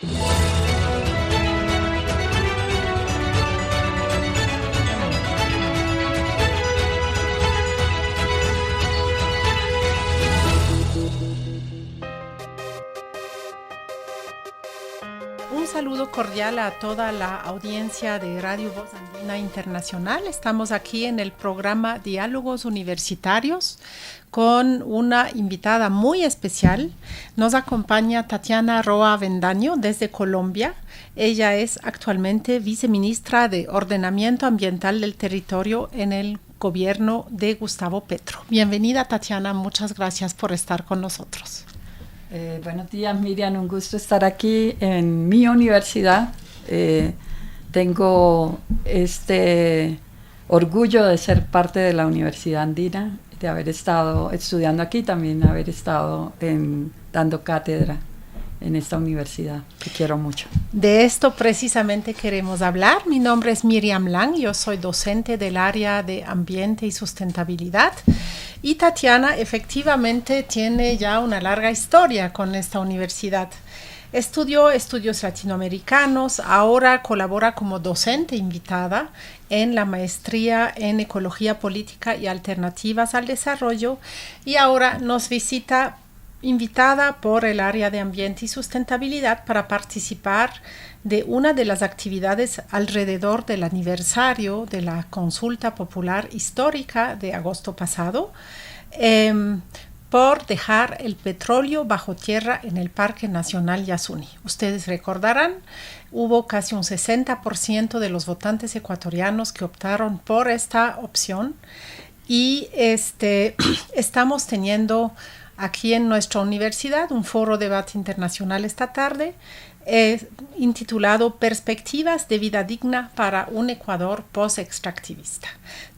Un saludo cordial a toda la audiencia de Radio Voz Andina Internacional. Estamos aquí en el programa Diálogos Universitarios con una invitada muy especial. Nos acompaña Tatiana Roa Avendaño desde Colombia. Ella es actualmente viceministra de Ordenamiento Ambiental del Territorio en el gobierno de Gustavo Petro. Bienvenida, Tatiana. Muchas gracias por estar con nosotros. Buenos días, Miriam, un gusto estar aquí en mi universidad. Tengo este orgullo de ser parte de la Universidad Andina, de haber estado estudiando aquí, también haber estado dando cátedra en esta universidad, que quiero mucho. De esto precisamente queremos hablar. Mi nombre es Miriam Lang, yo soy docente del área de Ambiente y Sustentabilidad. Y Tatiana efectivamente tiene ya una larga historia con esta universidad. Estudió estudios latinoamericanos, ahora colabora como docente invitada en la maestría en Ecología Política y Alternativas al Desarrollo y ahora nos visita invitada por el área de Ambiente y Sustentabilidad para participar de una de las actividades alrededor del aniversario de la Consulta Popular Histórica de agosto pasado, por dejar el petróleo bajo tierra en el Parque Nacional Yasuni. Ustedes recordarán, hubo casi un 60% de los votantes ecuatorianos que optaron por esta opción y estamos teniendo aquí en nuestra universidad un foro de debate internacional esta tarde intitulado Perspectivas de vida digna para un Ecuador post-extractivista.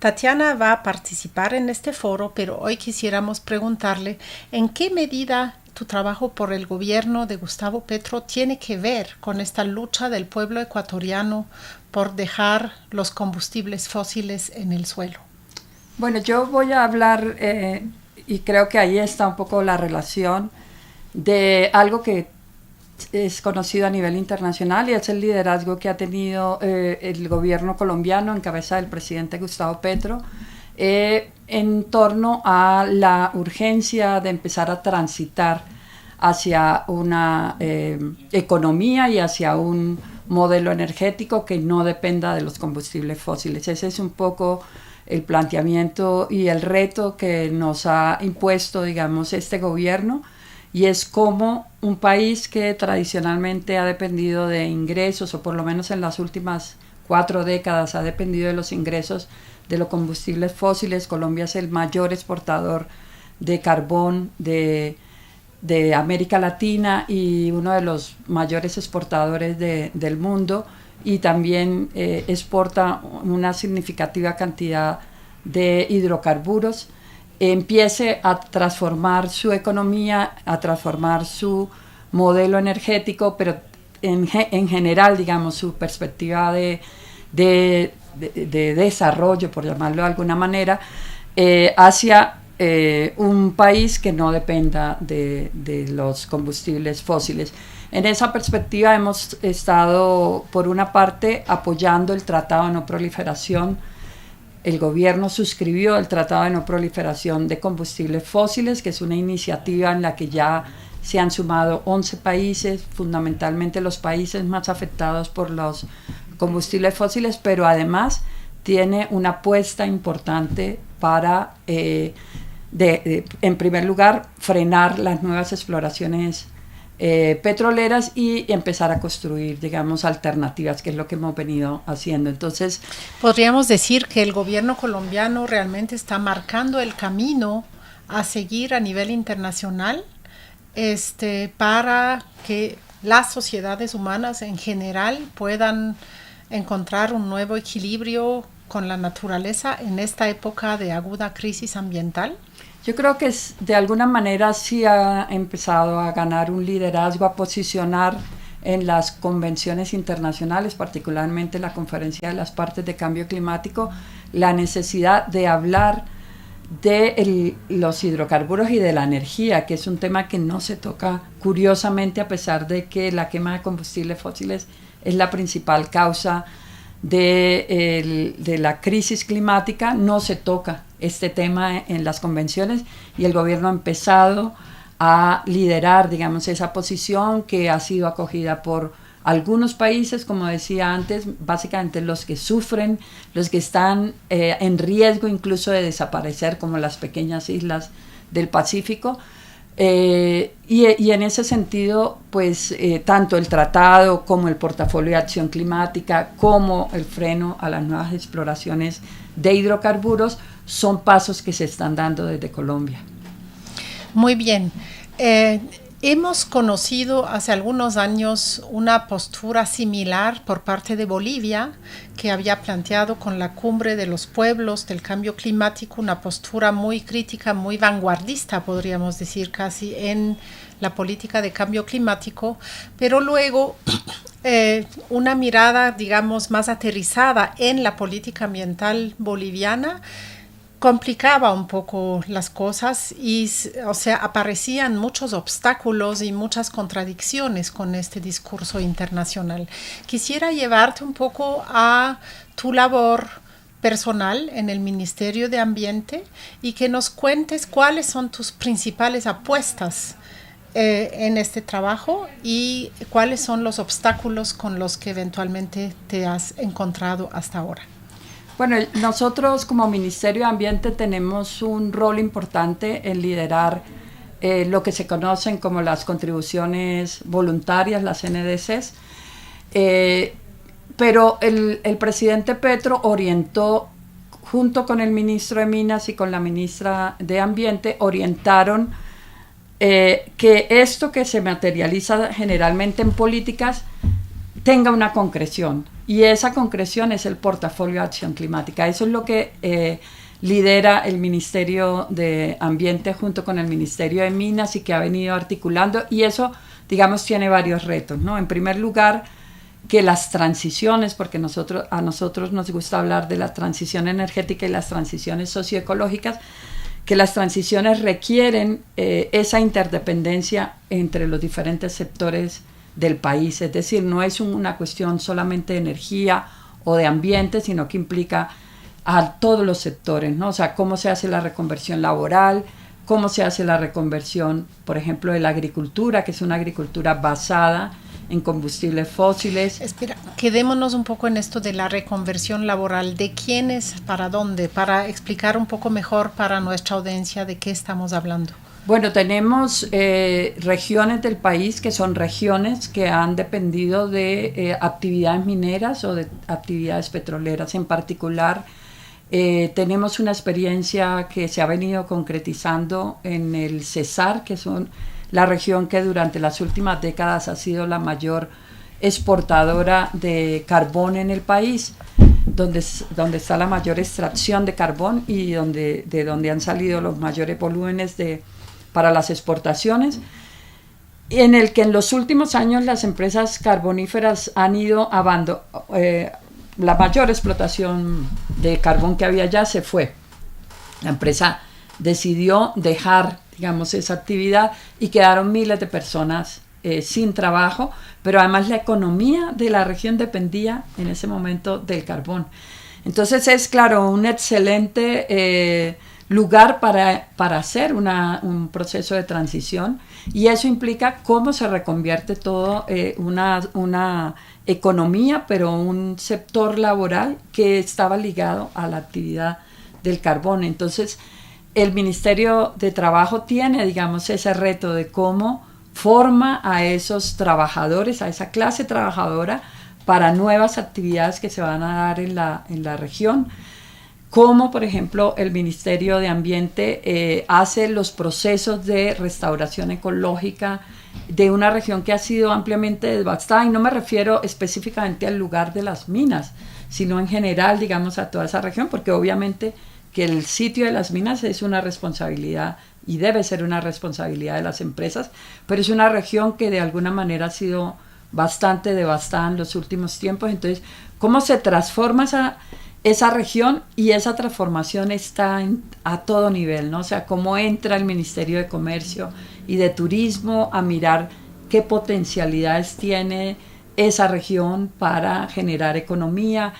Tatiana va a participar en este foro, pero hoy quisiéramos preguntarle en qué medida tu trabajo por el gobierno de Gustavo Petro tiene que ver con esta lucha del pueblo ecuatoriano por dejar los combustibles fósiles en el suelo. Bueno, yo voy a hablar, y creo que ahí está un poco la relación de algo que es conocido a nivel internacional y es el liderazgo que ha tenido el gobierno colombiano en cabeza del presidente Gustavo Petro en torno a la urgencia de empezar a transitar hacia una economía y hacia un modelo energético que no dependa de los combustibles fósiles. Ese es un poco el planteamiento y el reto que nos ha impuesto, digamos, este gobierno, y es como un país que tradicionalmente ha dependido de ingresos, o por lo menos en las últimas 4 décadas ha dependido de los ingresos de los combustibles fósiles. Colombia es el mayor exportador de carbón de América Latina y uno de los mayores exportadores del mundo, y también exporta una significativa cantidad de hidrocarburos. Empiece a transformar su economía, a transformar su modelo energético, pero en general, digamos, su perspectiva de desarrollo, por llamarlo de alguna manera, hacia un país que no dependa de los combustibles fósiles. En esa perspectiva hemos estado, por una parte, apoyando el Tratado de No Proliferación. El gobierno suscribió el Tratado de No Proliferación de Combustibles Fósiles, que es una iniciativa en la que ya se han sumado 11 países, fundamentalmente los países más afectados por los combustibles fósiles, pero además tiene una apuesta importante para, en primer lugar, frenar las nuevas exploraciones petroleras y empezar a construir, digamos, alternativas, que es lo que hemos venido haciendo. Entonces, podríamos decir que el gobierno colombiano realmente está marcando el camino a seguir a nivel internacional para que las sociedades humanas en general puedan encontrar un nuevo equilibrio con la naturaleza en esta época de aguda crisis ambiental. Yo creo que de alguna manera sí ha empezado a ganar un liderazgo, a posicionar en las convenciones internacionales, particularmente la Conferencia de las Partes de Cambio Climático, la necesidad de hablar de los hidrocarburos y de la energía, que es un tema que no se toca curiosamente, a pesar de que la quema de combustibles fósiles es la principal causa de la crisis climática. No se toca este tema en las convenciones y el gobierno ha empezado a liderar, digamos, esa posición que ha sido acogida por algunos países, como decía antes, básicamente los que sufren, los que están en riesgo incluso de desaparecer, como las pequeñas islas del Pacífico. Y en ese sentido, pues tanto el tratado como el portafolio de acción climática, como el freno a las nuevas exploraciones de hidrocarburos, son pasos que se están dando desde Colombia. Muy bien. Hemos conocido hace algunos años una postura similar por parte de Bolivia, que había planteado con la Cumbre de los Pueblos del Cambio Climático una postura muy crítica, muy vanguardista, podríamos decir casi, en la política de cambio climático, pero luego una mirada, digamos, más aterrizada en la política ambiental boliviana complicaba un poco las cosas y, o sea, aparecían muchos obstáculos y muchas contradicciones con este discurso internacional. Quisiera llevarte un poco a tu labor personal en el Ministerio de Ambiente y que nos cuentes cuáles son tus principales apuestas en este trabajo y cuáles son los obstáculos con los que eventualmente te has encontrado hasta ahora. Bueno, nosotros como Ministerio de Ambiente tenemos un rol importante en liderar lo que se conocen como las contribuciones voluntarias, las NDCs, pero el presidente Petro orientó, junto con el ministro de Minas y con la ministra de Ambiente, orientaron que esto que se materializa generalmente en políticas tenga una concreción. Y esa concreción es el portafolio de acción climática. Eso es lo que lidera el Ministerio de Ambiente junto con el Ministerio de Minas y que ha venido articulando. Y eso, digamos, tiene varios retos, ¿no? En primer lugar, que las transiciones, porque a nosotros nos gusta hablar de la transición energética y las transiciones socioecológicas, que las transiciones requieren esa interdependencia entre los diferentes sectores del país, es decir, no es una cuestión solamente de energía o de ambiente, sino que implica a todos los sectores, ¿no? O sea, cómo se hace la reconversión laboral, cómo se hace la reconversión, por ejemplo, de la agricultura, que es una agricultura basada en combustibles fósiles. Espera, quedémonos un poco en esto de la reconversión laboral. ¿De quiénes para dónde? Para explicar un poco mejor para nuestra audiencia de qué estamos hablando. Bueno, tenemos regiones del país que son regiones que han dependido de actividades mineras o de actividades petroleras. En particular, tenemos una experiencia que se ha venido concretizando en el Cesar, que es la región que durante las últimas décadas ha sido la mayor exportadora de carbón en el país, donde está la mayor extracción de carbón y de donde han salido los mayores volúmenes para las exportaciones, en el que en los últimos años las empresas carboníferas han ido la mayor explotación de carbón que había ya se fue. La empresa decidió dejar, digamos, esa actividad y quedaron miles de personas sin trabajo, pero además la economía de la región dependía en ese momento del carbón. Entonces es, claro, un excelente lugar para hacer un proceso de transición, y eso implica cómo se reconvierte todo una economía, pero un sector laboral que estaba ligado a la actividad del carbón. Entonces el Ministerio de Trabajo tiene, digamos, ese reto de cómo forma a esos trabajadores, a esa clase trabajadora para nuevas actividades que se van a dar en la región. Como por ejemplo el Ministerio de Ambiente hace los procesos de restauración ecológica de una región que ha sido ampliamente devastada, y no me refiero específicamente al lugar de las minas, sino en general, digamos, a toda esa región, porque obviamente que el sitio de las minas es una responsabilidad y debe ser una responsabilidad de las empresas, pero es una región que de alguna manera ha sido bastante devastada en los últimos tiempos. Entonces, ¿cómo se transforma esa región, y esa transformación está a todo nivel, ¿no? O sea, cómo entra el Ministerio de Comercio y de Turismo a mirar qué potencialidades tiene esa región para generar economía,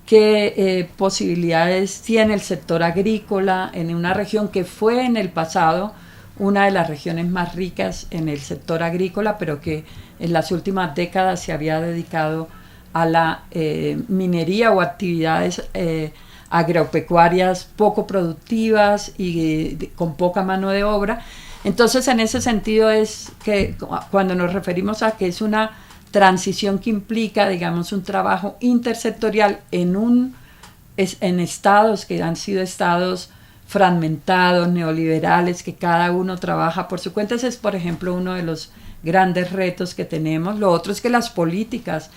qué posibilidades tiene el sector agrícola en una región que fue en el pasado una de las regiones más ricas en el sector agrícola, pero que en las últimas décadas se había dedicado a la minería o actividades agropecuarias poco productivas y con poca mano de obra. Entonces, en ese sentido es que cuando nos referimos a que es una transición que implica, digamos, un trabajo intersectorial en estados que han sido estados fragmentados, neoliberales, que cada uno trabaja por su cuenta. Ese es, por ejemplo, uno de los grandes retos que tenemos. Lo otro es que las políticas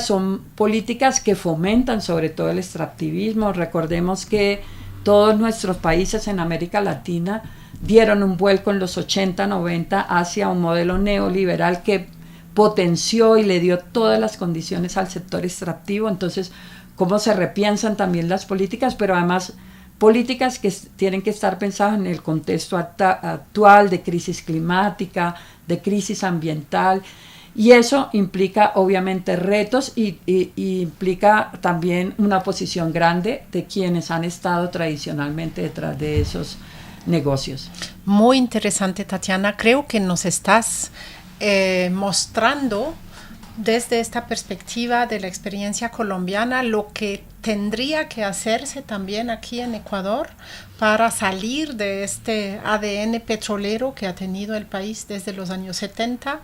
son políticas que fomentan sobre todo el extractivismo. Recordemos que todos nuestros países en América Latina dieron un vuelco en los 80, 90 hacia un modelo neoliberal que potenció y le dio todas las condiciones al sector extractivo. Entonces, cómo se repiensan también las políticas, pero además políticas que tienen que estar pensadas en el contexto actual de crisis climática, de crisis ambiental, y eso implica obviamente retos y implica también una posición grande de quienes han estado tradicionalmente detrás de esos negocios. Muy interesante, Tatiana. Creo que nos estás mostrando desde esta perspectiva de la experiencia colombiana lo que tendría que hacerse también aquí en Ecuador para salir de este ADN petrolero que ha tenido el país desde los años 70,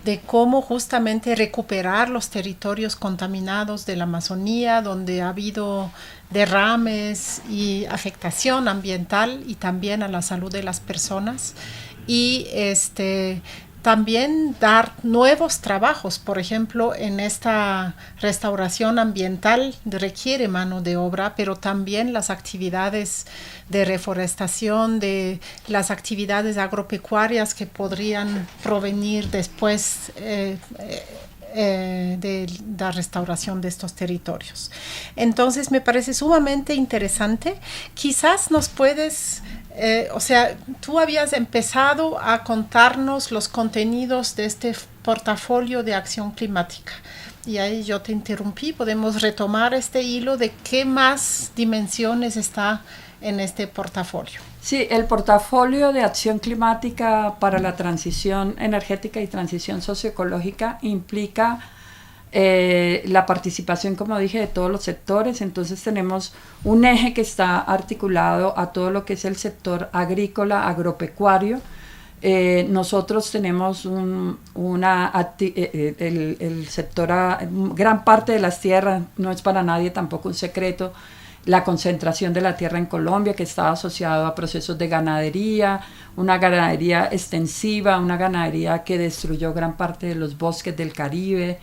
de cómo justamente recuperar los territorios contaminados de la Amazonía, donde ha habido derrames y afectación ambiental y también a la salud de las personas, y también dar nuevos trabajos. Por ejemplo, en esta restauración ambiental requiere mano de obra, pero también las actividades de reforestación, de las actividades agropecuarias que podrían provenir después de la restauración de estos territorios. Entonces me parece sumamente interesante. Quizás nos puedes... tú habías empezado a contarnos los contenidos de este portafolio de acción climática y ahí yo te interrumpí. Podemos retomar este hilo de qué más dimensiones está en este portafolio. Sí, el portafolio de acción climática para la transición energética y transición socioecológica implica la participación, como dije, de todos los sectores. Entonces tenemos un eje que está articulado a todo lo que es el sector agrícola, agropecuario. Nosotros tenemos el sector, gran parte de las tierras, no es para nadie tampoco un secreto, la concentración de la tierra en Colombia, que está asociado a procesos de ganadería, una ganadería extensiva, una ganadería que destruyó gran parte de los bosques del Caribe,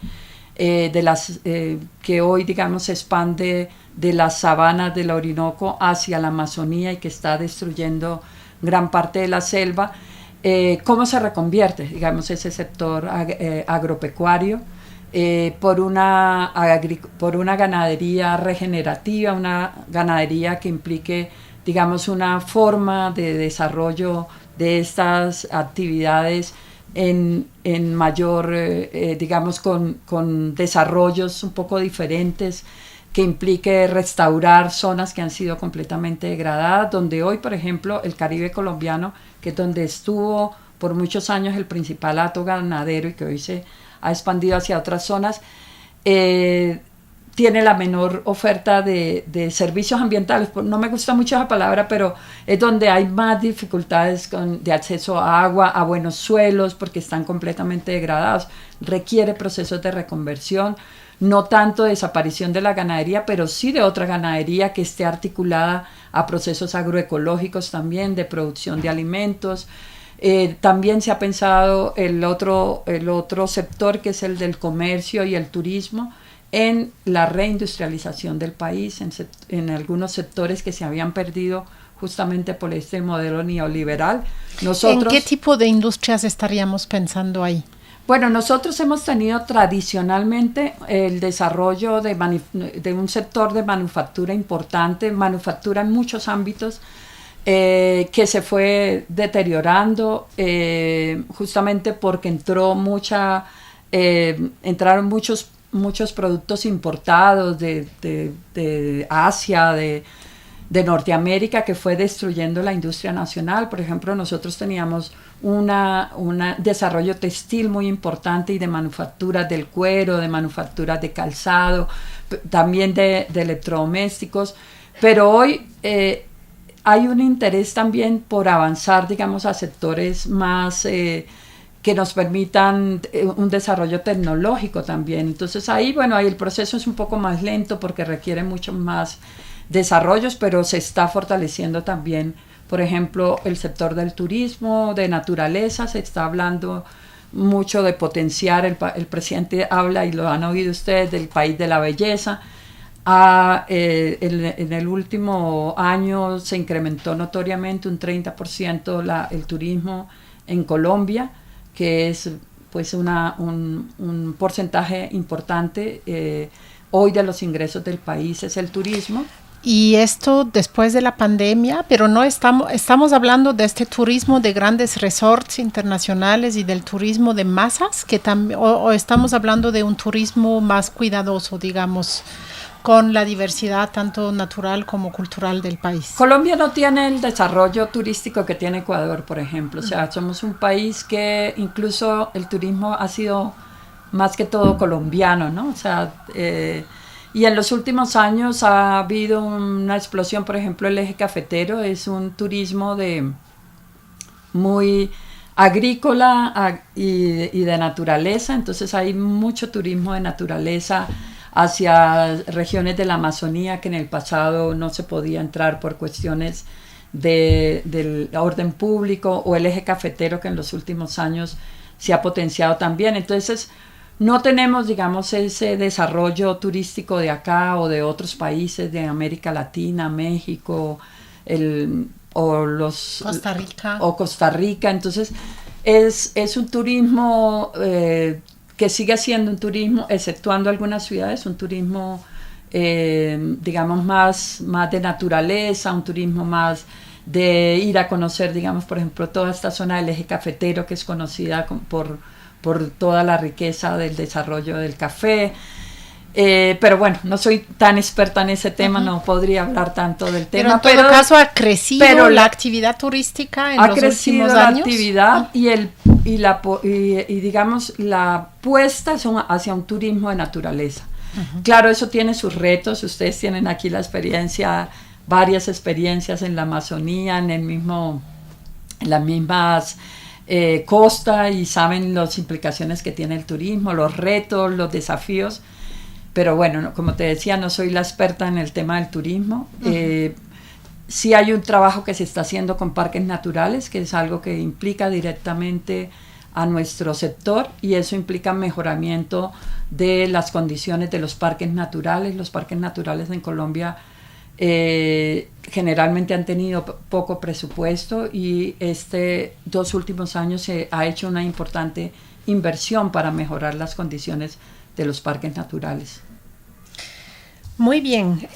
que hoy, digamos, se expande de las sabanas del Orinoco hacia la Amazonía y que está destruyendo gran parte de la selva. ¿Cómo se reconvierte, digamos, ese sector agropecuario? Por una ganadería regenerativa, una ganadería que implique, digamos, una forma de desarrollo de estas actividades en mayor, digamos, con desarrollos un poco diferentes, que implique restaurar zonas que han sido completamente degradadas, donde hoy, por ejemplo, el Caribe colombiano, que es donde estuvo por muchos años el principal hato ganadero y que hoy se ha expandido hacia otras zonas, tiene la menor oferta de servicios ambientales. No me gusta mucho esa palabra, pero es donde hay más dificultades de acceso a agua, a buenos suelos, porque están completamente degradados. Requiere procesos de reconversión, no tanto de desaparición de la ganadería, pero sí de otra ganadería que esté articulada a procesos agroecológicos también, de producción de alimentos. También se ha pensado el otro sector, que es el del comercio y el turismo, en la reindustrialización del país, en algunos sectores que se habían perdido justamente por este modelo neoliberal. ¿En qué tipo de industrias estaríamos pensando ahí? Bueno, nosotros hemos tenido tradicionalmente el desarrollo de un sector de manufactura importante, manufactura en muchos ámbitos, que se fue deteriorando justamente porque entraron muchos productos importados de Asia, de Norteamérica, que fue destruyendo la industria nacional. Por ejemplo, nosotros teníamos un desarrollo textil muy importante y de manufacturas del cuero, de manufacturas de calzado, también de electrodomésticos, pero hoy hay un interés también por avanzar, digamos, a sectores más que nos permitan un desarrollo tecnológico también. Entonces ahí el proceso es un poco más lento porque requiere mucho más desarrollos, pero se está fortaleciendo también, por ejemplo, el sector del turismo, de naturaleza. Se está hablando mucho de potenciar, el presidente habla, y lo han oído ustedes, del país de la belleza. En el último año se incrementó notoriamente un 30% el turismo en Colombia, que es pues un porcentaje importante hoy de los ingresos del país es el turismo. Y esto después de la pandemia, pero no estamos hablando de este turismo de grandes resorts internacionales y del turismo de masas, o estamos hablando de un turismo más cuidadoso, digamos, con la diversidad tanto natural como cultural del país. Colombia no tiene el desarrollo turístico que tiene Ecuador, por ejemplo. O sea, somos un país que incluso el turismo ha sido más que todo colombiano, ¿no? O sea, y en los últimos años ha habido una explosión. Por ejemplo, el eje cafetero es un turismo muy agrícola y de naturaleza. Entonces hay mucho turismo de naturaleza hacia regiones de la Amazonía que en el pasado no se podía entrar por cuestiones del orden público, o el eje cafetero que en los últimos años se ha potenciado también. Entonces no tenemos, digamos, ese desarrollo turístico de acá o de otros países de América Latina, México, Costa Rica. O Costa Rica. Entonces es un turismo que sigue siendo un turismo, exceptuando algunas ciudades, un turismo, digamos, más de naturaleza, un turismo más de ir a conocer, digamos, por ejemplo, toda esta zona del eje cafetero, que es conocida por toda la riqueza del desarrollo del café. Pero bueno, no soy tan experta en ese tema, no podría hablar tanto del tema. Pero en todo caso ha crecido la actividad turística en los últimos años. Ha crecido la actividad y digamos la apuesta hacia un turismo de naturaleza. Claro, eso tiene sus retos. Ustedes tienen aquí varias experiencias en la Amazonía, en las mismas costas, y saben las implicaciones que tiene el turismo, los retos, los desafíos. Pero bueno, como te decía, no soy la experta en el tema del turismo. Sí hay un trabajo que se está haciendo con parques naturales, que es algo que implica directamente a nuestro sector, y eso implica mejoramiento de las condiciones de los parques naturales. Los parques naturales en Colombia generalmente han tenido poco presupuesto, y 2 últimos años se ha hecho una importante inversión para mejorar las condiciones de los parques naturales. Muy bien.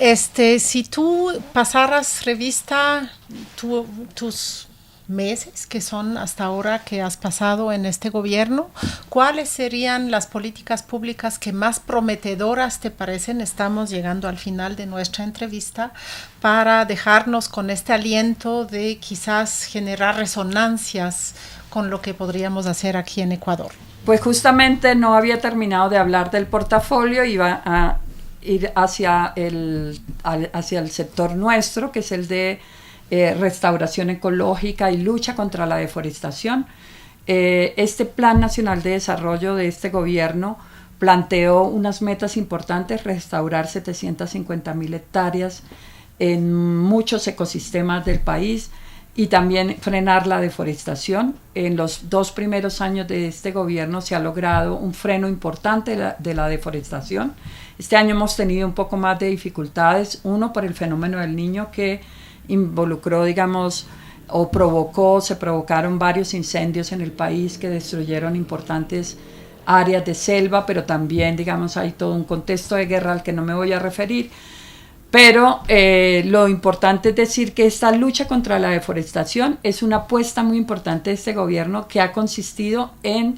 Si tú pasaras revista tus meses que son hasta ahora que has pasado en este gobierno, ¿cuáles serían las políticas públicas que más prometedoras te parecen? Estamos llegando al final de nuestra entrevista, para dejarnos con este aliento de quizás generar resonancias con lo que podríamos hacer aquí en Ecuador. Pues justamente no había terminado de hablar del portafolio, iba a ir hacia el sector nuestro, que es el de restauración ecológica y lucha contra la deforestación. Este Plan Nacional de Desarrollo de este gobierno planteó unas metas importantes: restaurar 750.000 hectáreas en muchos ecosistemas del país, y también frenar la deforestación. En los 2 primeros años de este gobierno se ha logrado un freno importante de la deforestación. Este año hemos tenido un poco más de dificultades, uno por el fenómeno del Niño, que involucró, digamos, se provocaron varios incendios en el país que destruyeron importantes áreas de selva, pero también, digamos, hay todo un contexto de guerra al que no me voy a referir. Pero lo importante es decir que esta lucha contra la deforestación es una apuesta muy importante de este gobierno, que ha consistido en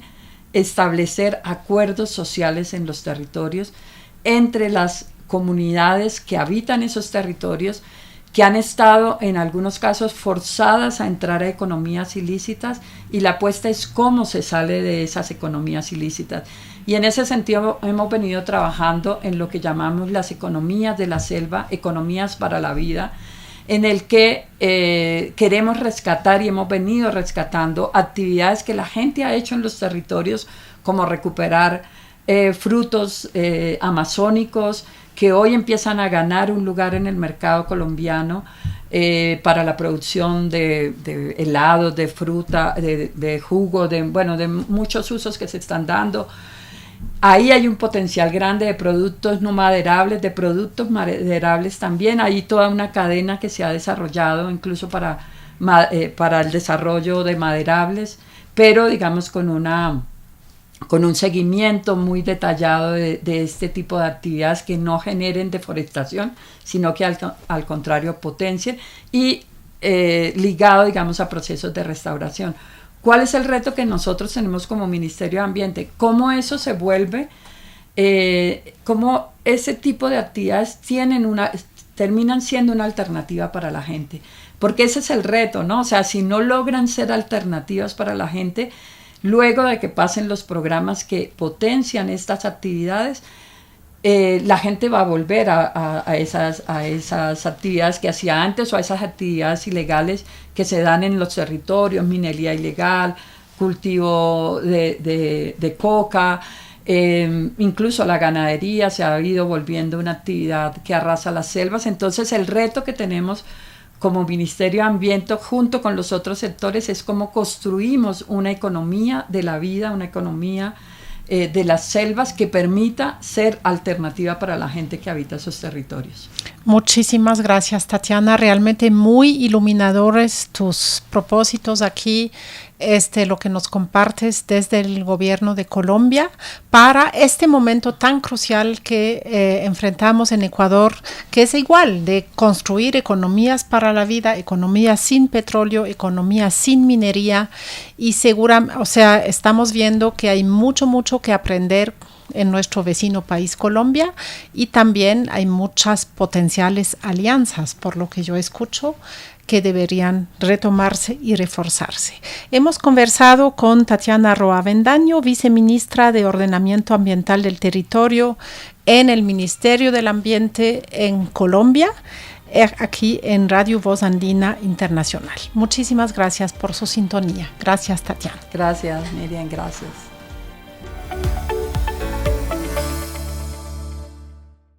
establecer acuerdos sociales en los territorios entre las comunidades que habitan esos territorios, que han estado en algunos casos forzadas a entrar a economías ilícitas, y la apuesta es cómo se sale de esas economías ilícitas. Y en ese sentido hemos venido trabajando en lo que llamamos las economías de la selva, economías para la vida, en el que queremos rescatar y hemos venido rescatando actividades que la gente ha hecho en los territorios, como recuperar frutos amazónicos, que hoy empiezan a ganar un lugar en el mercado colombiano para la producción de helados, de fruta, de jugo, de muchos usos que se están dando. Ahí hay un potencial grande de productos no maderables, de productos maderables también. Hay toda una cadena que se ha desarrollado incluso para el desarrollo de maderables, pero digamos con un seguimiento muy detallado de este tipo de actividades que no generen deforestación, sino que al contrario potencien, y ligado, digamos, a procesos de restauración. ¿Cuál es el reto que nosotros tenemos como Ministerio de Ambiente? ¿Cómo eso se vuelve? ¿Cómo ese tipo de actividades terminan siendo una alternativa para la gente? Porque ese es el reto, ¿no? O sea, si no logran ser alternativas para la gente, luego de que pasen los programas que potencian estas actividades, la gente va a volver a esas actividades que hacía antes, o a esas actividades ilegales que se dan en los territorios, minería ilegal, cultivo de coca, incluso la ganadería se ha ido volviendo una actividad que arrasa las selvas. Entonces el reto que tenemos como Ministerio de Ambiente junto con los otros sectores es cómo construimos una economía de la vida, una economía de las selvas que permita ser alternativa para la gente que habita esos territorios. Muchísimas gracias, Tatiana. Realmente muy iluminadores tus propósitos aquí, lo que nos compartes desde el gobierno de Colombia para este momento tan crucial que enfrentamos en Ecuador, que es igual de construir economías para la vida, economías sin petróleo, economías sin minería, y estamos viendo que hay mucho que aprender en nuestro vecino país Colombia, y también hay muchas potenciales alianzas, por lo que yo escucho, que deberían retomarse y reforzarse. Hemos conversado con Tatiana Roa Avendaño, viceministra de Ordenamiento Ambiental del Territorio en el Ministerio del Ambiente en Colombia, aquí en Radio Voz Andina Internacional. Muchísimas gracias por su sintonía. Gracias, Tatiana. Gracias, Miriam, gracias.